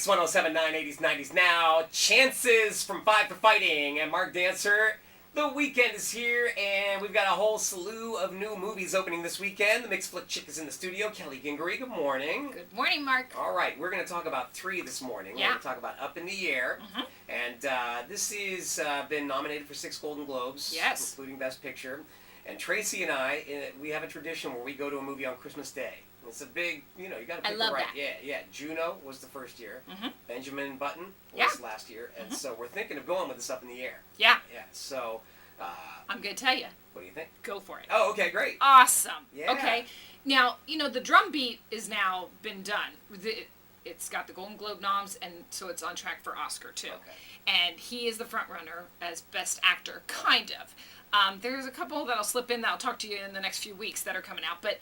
Mix 107.9, 80s, 90s now. Chances from 5 for Fighting. And Mark Dantzer. The weekend is here, and we've got a whole slew of new movies opening this weekend. The Mix Flick Chick is in the studio. Kelly Gingery, good morning. Good morning, Mark. All right, we're going to talk about 3 this morning. Yeah. We're going to talk about Up in the Air. Mm-hmm. And this has been nominated for 6 Golden Globes. Yes. Including Best Picture. And Tracy and I, we have a tradition where we go to a movie on Christmas Day. It's a big, you got to pick the right. That. Yeah. Juno was the first year. Mm-hmm. Benjamin Button was last year. And so we're thinking of going with this Up in the Air. Yeah. Yeah, so... I'm going to tell you. What do you think? Go for it. Oh, okay, great. Awesome. Yeah. Okay. Now, the drum beat is now been done. It's got the Golden Globe noms, and so it's on track for Oscar, too. Okay. And he is the front runner as Best Actor, kind of. There's a couple that'll slip in that I'll talk to you in the next few weeks that are coming out. But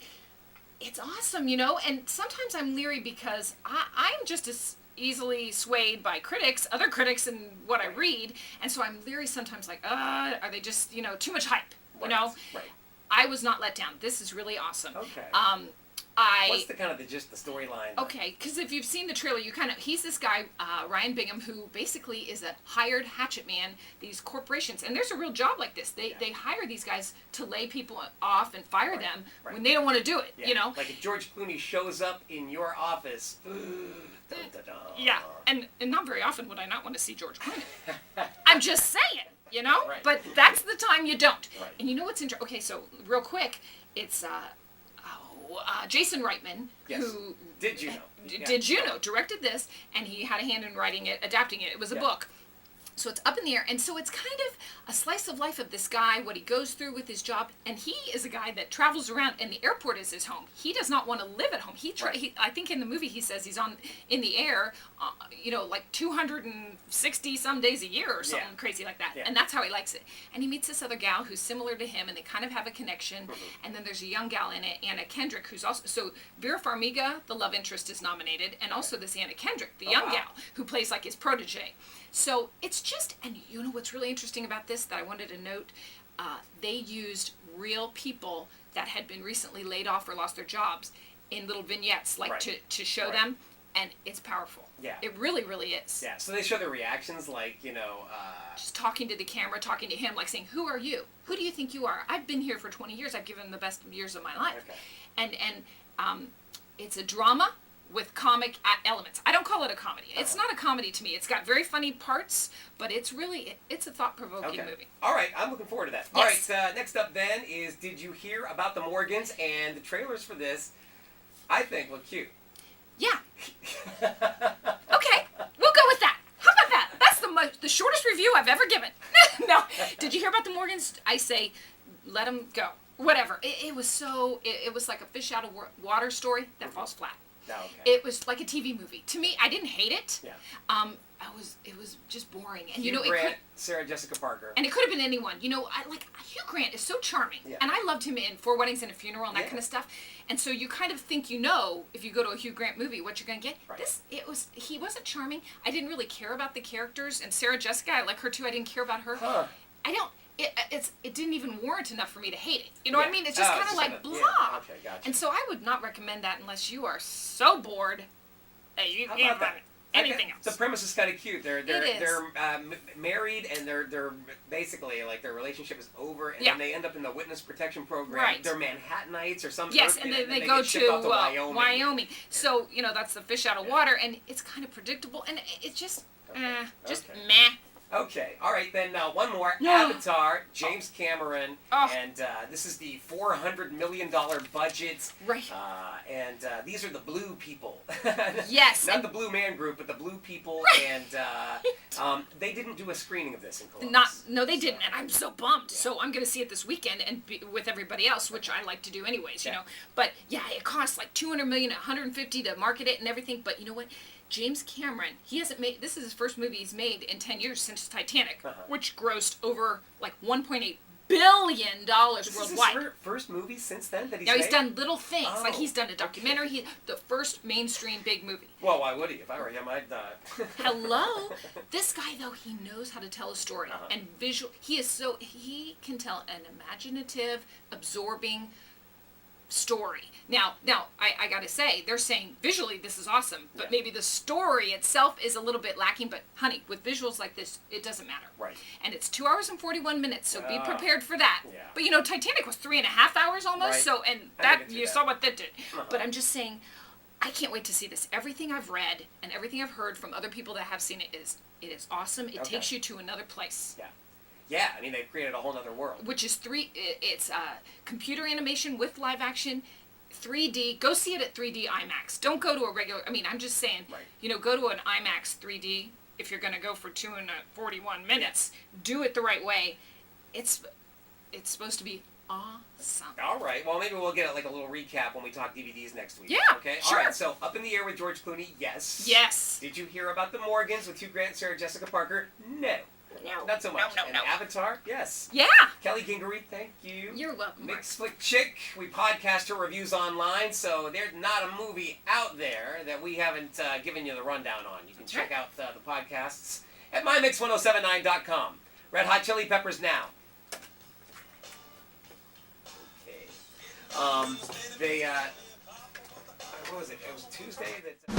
it's awesome, and sometimes I'm leery because I'm just as easily swayed by other critics and what I read, and so I'm leery sometimes, like, are they just, too much hype, Right. I was not let down. This is really awesome. Okay. What's the the storyline? Okay, because if you've seen the trailer, he's this guy, Ryan Bingham, who basically is a hired hatchet man, these corporations, and there's a real job like this. They hire these guys to lay people off and fire them when they don't want to do it, Like if George Clooney shows up in your office, dun, dun, dun. Yeah, and not very often would I not want to see George Clooney. I'm just saying, Right. But that's the time you don't. Right. And you know what's interesting? Okay, so real quick, it's Jason Reitman, Yes. who Did you know? directed this, and he had a hand in writing it, adapting it. It was a book. So it's Up in the Air, and so it's kind of a slice of life of this guy, what he goes through with his job, and he is a guy that travels around, and the airport is his home. He does not want to live at home. I think in the movie he says he's in the air, like 260 some days a year or something crazy like that, and that's how he likes it. And he meets this other gal who's similar to him, and they kind of have a connection, and then there's a young gal in it, Anna Kendrick, who's also, so Vera Farmiga, the love interest, is nominated, and also this Anna Kendrick, the young gal, who plays like his protege. So it's just, and you know what's really interesting about this that I wanted to note? They used real people that had been recently laid off or lost their jobs in little vignettes, to show them, and it's powerful. Yeah. It really, really is. Yeah, so they show their reactions, just talking to the camera, talking to him, like saying, "Who are you? Who do you think you are? I've been here for 20 years. I've given the best years of my life." Okay. And it's a drama with comic elements. I don't call it a comedy. It's not a comedy to me. It's got very funny parts, but it's a thought-provoking movie. All right, I'm looking forward to that. Yes. All right, next up then is Did You Hear About the Morgans? And the trailers for this, I think, look cute. Yeah. Okay, we'll go with that. How about that? That's the shortest review I've ever given. No. Did you hear about the Morgans? I say, let them go. Whatever. It was so, it was like a fish out of water story that falls flat. Oh, okay. It was like a TV movie. To me, I didn't hate it. Yeah. It was just boring. And Hugh Grant, Sarah Jessica Parker. And it could have been anyone. Hugh Grant is so charming. Yeah. And I loved him in 4 Weddings and a Funeral and that kind of stuff. And so you kind of think if you go to a Hugh Grant movie, what you're going to get. Right. He wasn't charming. I didn't really care about the characters. And Sarah Jessica, I like her too. I didn't care about her. Huh. It didn't even warrant enough for me to hate it. You know what I mean? It's just kind of like blah. Yeah. Okay, gotcha. And so I would not recommend that unless you are so bored that you can't find anything else. The premise is kind of cute. They're married, and they're basically like their relationship is over, and then they end up in the witness protection program. Right. They're Manhattanites or something. Yes, and then they go to Wyoming. So that's the fish out of water, and it's kind of predictable, and it's just meh. Okay, all right, then one more. Avatar, James Cameron, and this is the $400 million budget. Right. And these are the blue people. Yes. Not the Blue Man Group, but the blue people, and they didn't do a screening of this in Columbus. No, they didn't, and I'm so bummed. Yeah. So I'm going to see it this weekend and with everybody else, which I like to do anyways, you know. But yeah, it costs like $200 million, $150 to market it and everything, but you know what? James Cameron, this is his first movie he's made in 10 years since Titanic, which grossed over like $1.8 billion worldwide. This is his first movie since then that he's made? He's done little things. Like he's done a documentary. The first mainstream big movie. Well, why would he? If I were him, I'd... Hello? This guy, though, he knows how to tell a story. And visual. He can tell an imaginative, absorbing story. Now, I gotta say, they're saying visually this is awesome, but Yeah. maybe the story itself is a little bit lacking. But honey, with visuals like this, it doesn't matter. Right. And it's 2 hours and 41 minutes, so be Ah. prepared for that. Yeah. But you know, Titanic was 3.5 hours almost. Right. So, and I that can do you that. saw what that did. Uh-huh. But I'm just saying, I can't wait to see this. Everything I've read and everything I've heard from other people that have seen it is awesome. It Okay. takes you to another place. Yeah. Yeah, I mean, they've created a whole other world. Which is it's computer animation with live action, 3D. Go see it at 3D IMAX. Don't go to a regular. I mean, I'm just saying. Right. You know, go to an IMAX 3D if you're gonna go for 2 and 41 minutes. Do it the right way. It's supposed to be awesome. All right. Well, maybe we'll get like a little recap when we talk DVDs next week. Yeah, Okay. sure. All right. So, Up in the Air with George Clooney. Yes. Yes. Did you hear about the Morgans with Hugh Grant, Sarah Jessica Parker? No. No. Not so much. No. And Avatar? Yes. Yeah. Kelly Gingery, thank you. You're welcome, Mark. Mix Flick Chick, we podcast her reviews online, so there's not a movie out there that we haven't given you the rundown on. You can check right. out the podcasts at mymix1079.com. Red Hot Chili Peppers now. Okay. What was it? It was Tuesday that...